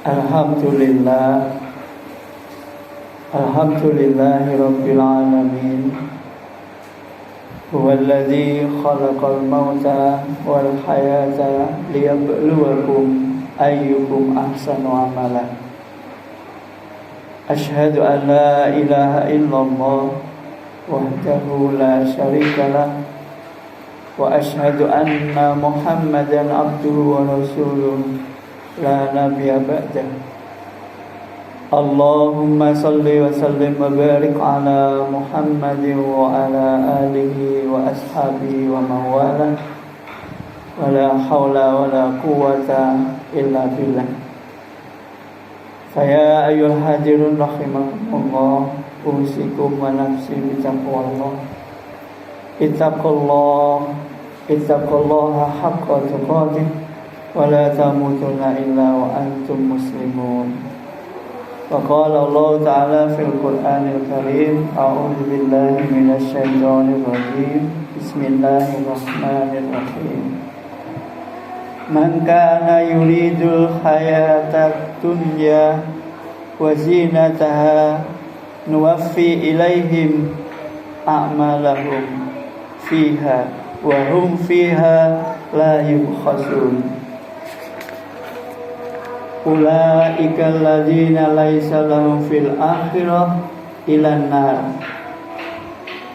Alhamdulillah, Alhamdulillahirabbil alamin. Huwallazi khalaqal mauta wal hayata liyabluwakum ayyukum ahsanu amala. Asyhadu an la ilaha illallah wahdahu la syarikalah wa asyhadu anna Muhammadan abduhu wa rasuluh la nabiyya ba'dah. Allahumma salli wa sallim wa barik ala Muhammadin wa ala alihi wa ashabihi wa mawala wa la hawla wa la quwwata illa billah. Faya ayyuhal hadirun rahimakumullah, usikum wa nafsi bitaqwallah. Ittaqullaha haqqa tuqatih wa la tamutunna illa wa antum muslimun. Wa qala Allah ta'ala fil Qur'anil Karim, a'udzu billahi minasy syaithanir rajim. Bismillahirrahmanirrahim. Man kana yuridul hayatad dunya wa zinataha nuwaffi ilaihim a'malahum fiha wa hum fiha la yubkhasun. Ulaika alladzina laisa lahum fil akhirah ilan nar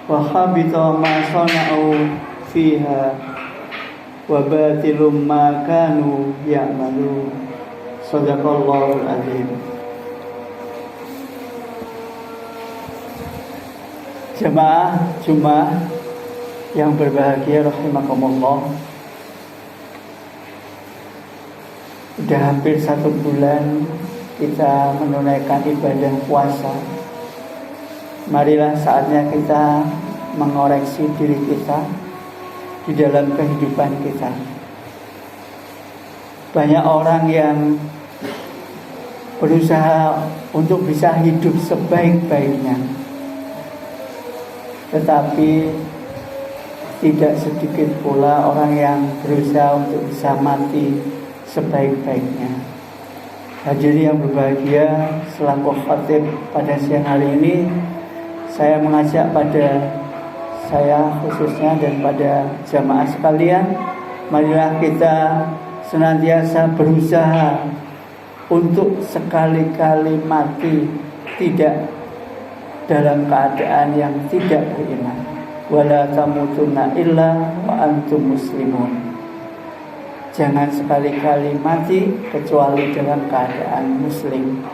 wa habita ma sana'u fiha wa batilum ma kanu ya'malun. Shadaqallahul azim. Jemaah Jumat yang berbahagia rahimakumullah, sudah hampir 1 bulan kita menunaikan ibadah puasa. Marilah saatnya kita mengoreksi diri kita di dalam kehidupan kita. Banyak orang yang berusaha untuk bisa hidup sebaik-baiknya, tetapi tidak sedikit pula orang yang berusaha untuk bisa mati sebaik-baiknya. Hadirin yang berbahagia, selaku khatib pada siang hari ini, saya mengajak pada saya khususnya dan pada jamaah sekalian, marilah kita senantiasa berusaha untuk sekali-kali mati tidak dalam keadaan yang tidak beriman. Wala tamutunna illa wa antum muslimun. Jangan sekali-kali mati kecuali dalam keadaan muslim.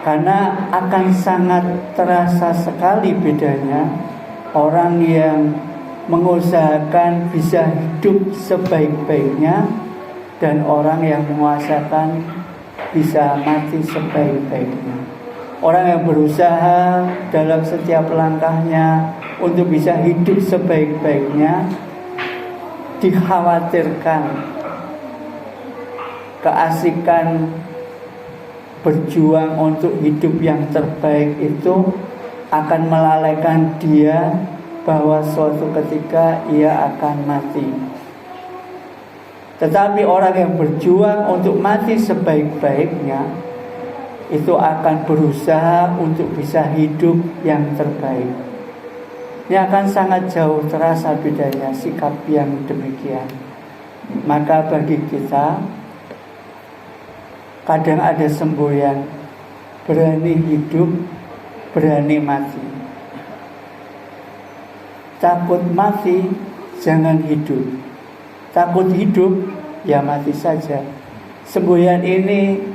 Karena akan sangat terasa sekali bedanya orang yang mengusahakan bisa hidup sebaik-baiknya dan orang yang mengusahakan bisa mati sebaik-baiknya. Orang yang berusaha dalam setiap langkahnya untuk bisa hidup sebaik-baiknya, dikhawatirkan keasikan berjuang untuk hidup yang terbaik itu akan melalaikan dia bahwa suatu ketika ia akan mati. Tetapi orang yang berjuang untuk mati sebaik-baiknya itu akan berusaha untuk bisa hidup yang terbaik. Ini akan sangat jauh terasa bedanya sikap yang demikian. Maka bagi kita kadang ada semboyan, berani hidup, berani mati. Takut mati, jangan hidup. Takut hidup, ya mati saja. Semboyan ini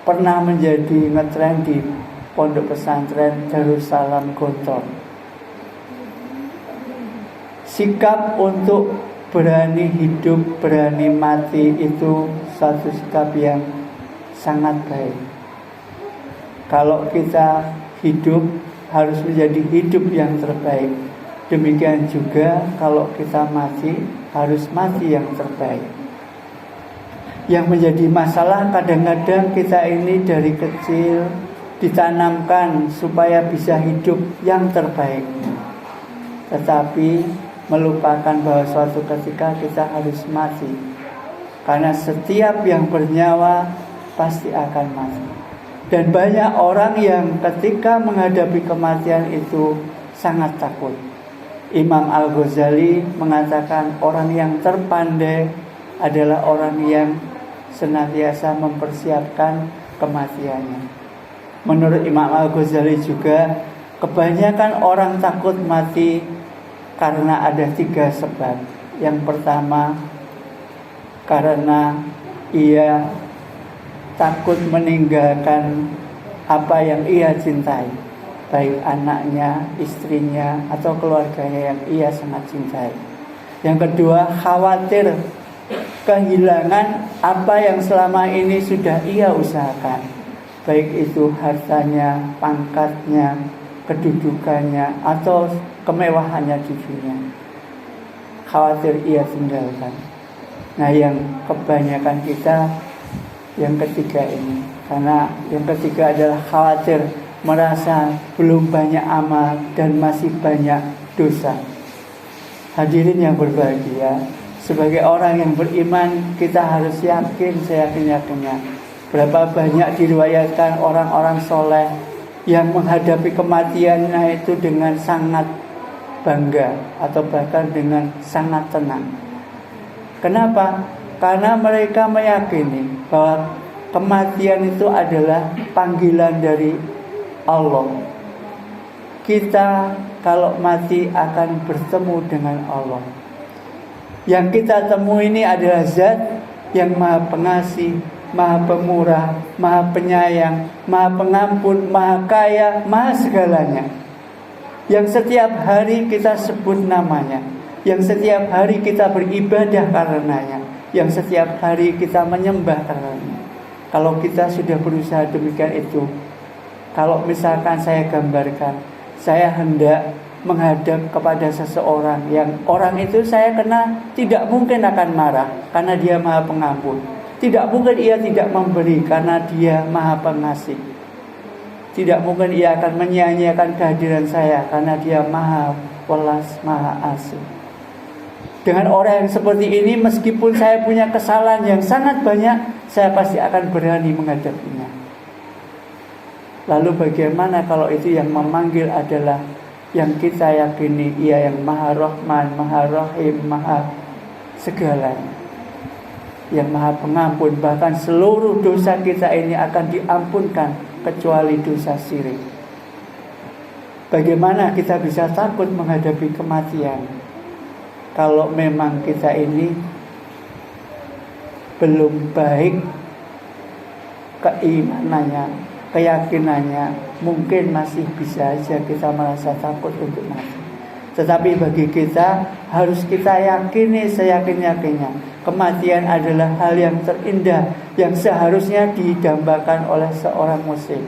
pernah menjadi ngetren di pondok pesantren Darussalam Gontor. Sikap untuk berani hidup, berani mati itu satu sikap yang sangat baik. Kalau kita hidup harus menjadi hidup yang terbaik. Demikian juga kalau kita mati harus mati yang terbaik. Yang menjadi masalah kadang-kadang kita ini dari kecil ditanamkan supaya bisa hidup yang terbaik, tetapi melupakan bahwa suatu ketika kita harus mati. Karena setiap yang bernyawa pasti akan mati. Dan banyak orang yang ketika menghadapi kematian itu sangat takut. Imam Al-Ghazali mengatakan orang yang terpandai adalah orang yang senantiasa mempersiapkan kematiannya. Menurut Imam Al-Ghazali juga, kebanyakan orang takut mati karena ada 3 sebab. Yang pertama, karena ia takut meninggalkan apa yang ia cintai, baik anaknya, istrinya, atau keluarganya yang ia sangat cintai. Yang kedua, khawatir kehilangan apa yang selama ini sudah ia usahakan, baik itu hartanya, pangkatnya, kedudukannya, atau kemewahannya di dunia. Khawatir ia tinggalkan. Nah, yang kebanyakan kita yang ketiga ini. Karena yang ketiga adalah khawatir, merasa belum banyak amal dan masih banyak dosa. Hadirin yang berbahagia, sebagai orang yang beriman, kita harus yakin, seyakin-yakinnya, berapa banyak diriwayatkan orang-orang soleh yang menghadapi kematiannya itu dengan sangat bangga atau bahkan dengan sangat tenang. Kenapa? Karena mereka meyakini bahwa kematian itu adalah panggilan dari Allah. Kita kalau mati akan bertemu dengan Allah. Yang kita temui ini adalah zat yang maha pengasih, maha pemurah, maha penyayang, maha pengampun, maha kaya, maha segalanya. Yang setiap hari kita sebut namanya, yang setiap hari kita beribadah karenanya, yang setiap hari kita menyembah karenanya. Kalau kita sudah berusaha demikian itu, kalau misalkan saya gambarkan, saya hendak menghadap kepada seseorang yang orang itu saya kenal tidak mungkin akan marah karena dia maha pengampun. Tidak mungkin ia tidak memberi karena dia maha pengasih. Tidak mungkin ia akan menyia-nyiakan kehadiran saya karena dia maha welas, maha asih. Dengan orang yang seperti ini, meskipun saya punya kesalahan yang sangat banyak, saya pasti akan berani menghadapinya. Lalu bagaimana kalau itu yang memanggil adalah yang kita yakini ia yang maha rahman, maha rahim, maha segalanya, yang maha pengampun, bahkan seluruh dosa kita ini akan diampunkan kecuali dosa syirik. Bagaimana kita bisa takut menghadapi kematian kalau memang kita ini belum baik keimanannya, keyakinannya, mungkin masih bisa saja kita merasa takut untuk mati. Tetapi bagi kita harus kita yakini seyakin-yakinnya, kematian adalah hal yang terindah yang seharusnya didambakan oleh seorang muslim.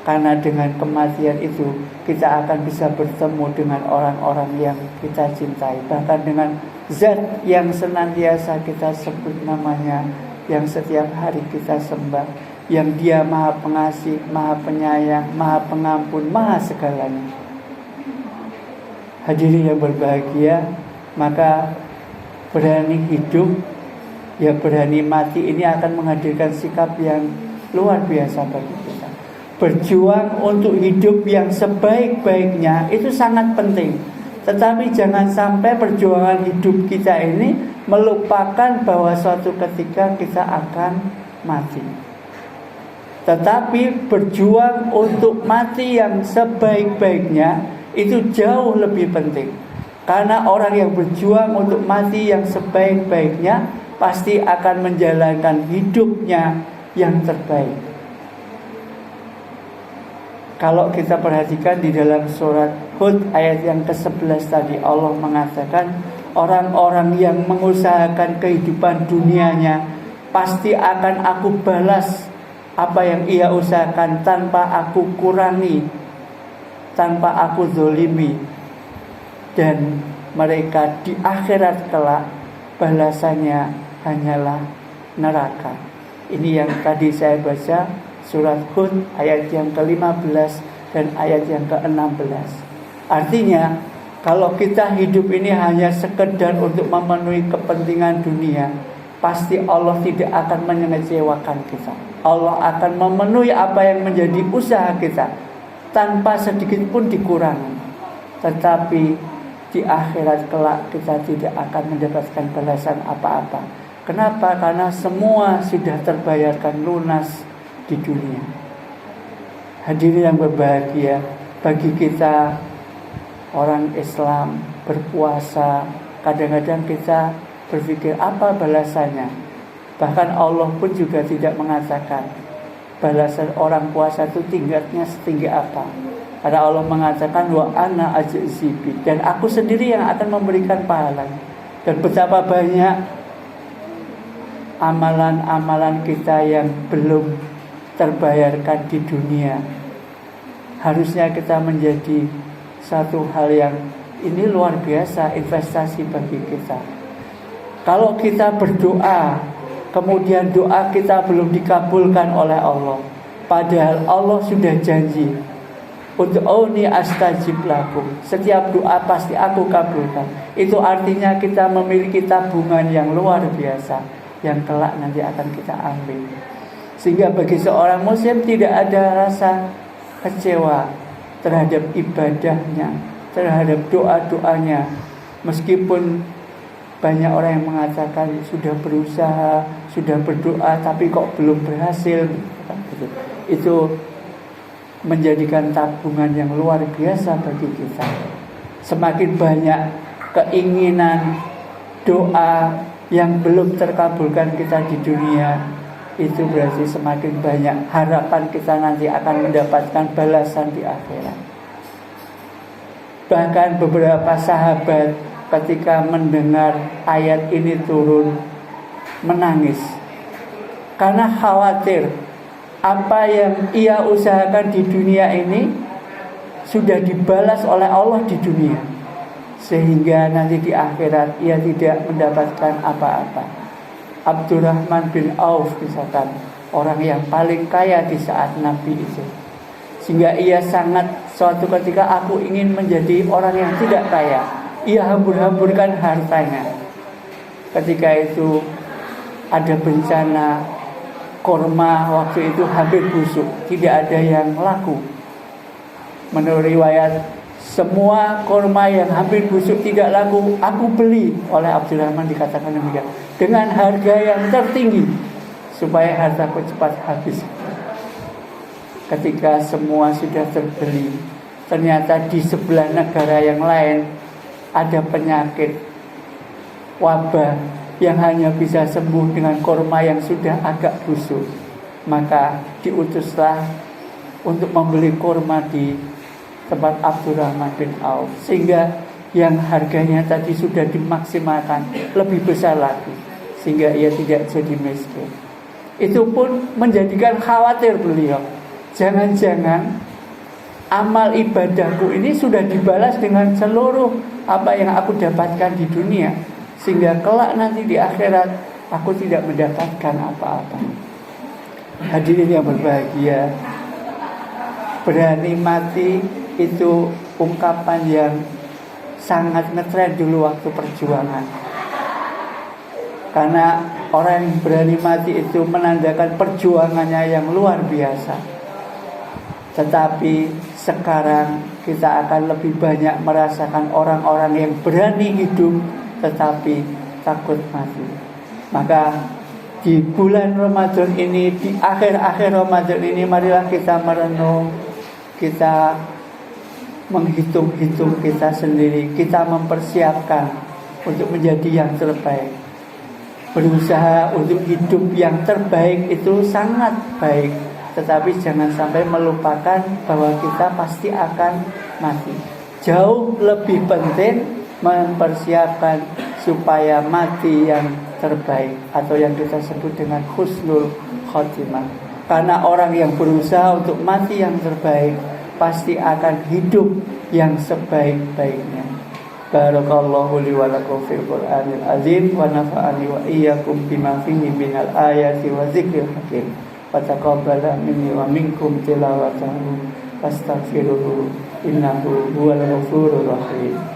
Karena dengan kematian itu kita akan bisa bertemu dengan orang-orang yang kita cintai, bahkan dengan zat yang senantiasa kita sebut namanya, yang setiap hari kita sembah, yang dia maha pengasih, maha penyayang, maha pengampun, maha segalanya. Hadirin yang berbahagia, maka berani hidup, ya berani mati ini akan menghadirkan sikap yang luar biasa bagi kita. Berjuang untuk hidup yang sebaik-baiknya itu sangat penting. Tetapi jangan sampai perjuangan hidup kita ini melupakan bahwa suatu ketika kita akan mati. Tetapi berjuang untuk mati yang sebaik-baiknya itu jauh lebih penting. Karena orang yang berjuang untuk mati yang sebaik-baiknya pasti akan menjalankan hidupnya yang terbaik. Kalau kita perhatikan di dalam surat Hud ayat yang ke-11 tadi, Allah mengatakan orang-orang yang mengusahakan kehidupan dunianya pasti akan aku balas apa yang ia usahakan tanpa aku kurangi, tanpa aku zolimi. Dan mereka di akhirat kelak balasannya hanyalah neraka. Ini yang tadi saya baca, surat Hud ayat yang ke-15 dan ayat yang ke-16. Artinya, kalau kita hidup ini hanya sekedar untuk memenuhi kepentingan dunia, pasti Allah tidak akan mengecewakan kita. Allah akan memenuhi apa yang menjadi usaha kita tanpa sedikit pun dikurangi. Tetapi di akhirat kelak kita tidak akan mendapatkan balasan apa-apa. Kenapa? Karena semua sudah terbayarkan lunas di dunia. Hadirin yang berbahagia, bagi kita orang Islam berpuasa, kadang-kadang kita berpikir apa balasannya. Bahkan Allah pun juga tidak mengatakan balasan orang puasa itu tingkatnya setinggi apa. Karena Allah mengatakan wa ana ajzibi, dan aku sendiri yang akan memberikan pahala. Dan betapa banyak amalan-amalan kita yang belum terbayarkan di dunia. Harusnya kita menjadi satu hal yang ini luar biasa, investasi bagi kita. Kalau kita berdoa, kemudian doa kita belum dikabulkan oleh Allah, padahal Allah sudah janji, ud'uni astajib lakum, setiap doa pasti aku kabulkan. Itu artinya kita memiliki tabungan yang luar biasa, yang kelak nanti akan kita ambil. Sehingga bagi seorang muslim tidak ada rasa kecewa terhadap ibadahnya, terhadap doa-doanya. Meskipun banyak orang yang mengatakan sudah berusaha, sudah berdoa, tapi kok belum berhasil. Itu menjadikan tabungan yang luar biasa bagi kita. Semakin banyak keinginan, doa yang belum terkabulkan kita di dunia, itu berarti semakin banyak harapan kita nanti akan mendapatkan balasan di akhirat. Bahkan beberapa sahabat ketika mendengar ayat ini turun menangis karena khawatir apa yang ia usahakan di dunia ini sudah dibalas oleh Allah di dunia, sehingga nanti di akhirat ia tidak mendapatkan apa-apa. Abdurrahman bin Auf misalkan, orang yang paling kaya di saat Nabi itu, sehingga ia sangat suatu ketika aku ingin menjadi orang yang tidak kaya, ia hambur-hamburkan hartanya. Ketika itu ada bencana, korma waktu itu hampir busuk, tidak ada yang laku. Menurut riwayat, semua korma yang hampir busuk tidak laku, aku beli. Oleh Abdurrahman dikatakan demikian, dengan harga yang tertinggi, supaya hartaku cepat habis. Ketika semua sudah terbeli, ternyata di sebelah negara yang lain ada penyakit wabah yang hanya bisa sembuh dengan korma yang sudah agak busuk. Maka diutuslah untuk membeli korma di tempat Abdurrahman bin Auf, sehingga yang harganya tadi sudah dimaksimalkan lebih besar lagi, sehingga ia tidak jadi miskin. Itu pun menjadikan khawatir beliau, jangan-jangan amal ibadahku ini sudah dibalas dengan seluruh apa yang aku dapatkan di dunia, sehingga kelak nanti di akhirat aku tidak mendapatkan apa-apa. Hadirin yang berbahagia, berani mati itu ungkapan yang sangat ngetren dulu waktu perjuangan. Karena orang yang berani mati itu menandakan perjuangannya yang luar biasa. Tetapi sekarang kita akan lebih banyak merasakan orang-orang yang berani hidup tetapi takut mati. Maka di bulan Ramadan ini, di akhir-akhir Ramadan ini, marilah kita merenung, kita menghitung-hitung kita sendiri, kita mempersiapkan untuk menjadi yang terbaik. Berusaha untuk hidup yang terbaik itu sangat baik, tetapi jangan sampai melupakan bahwa kita pasti akan mati. Jauh lebih penting mempersiapkan supaya mati yang terbaik, atau yang kita sebut dengan husnul khotimah. Karena orang yang berusaha untuk mati yang terbaik pasti akan hidup yang sebaik-baiknya. Barakallahu li wa lakum fil Qur'anil azim wa nafa'ani wa iyyakum bima fihi minal ayati wa dzikril hakim. Wa taqabbala minni wa minkum tilawatahu fastaghfiruhu innahu huwal ghafurur rahim.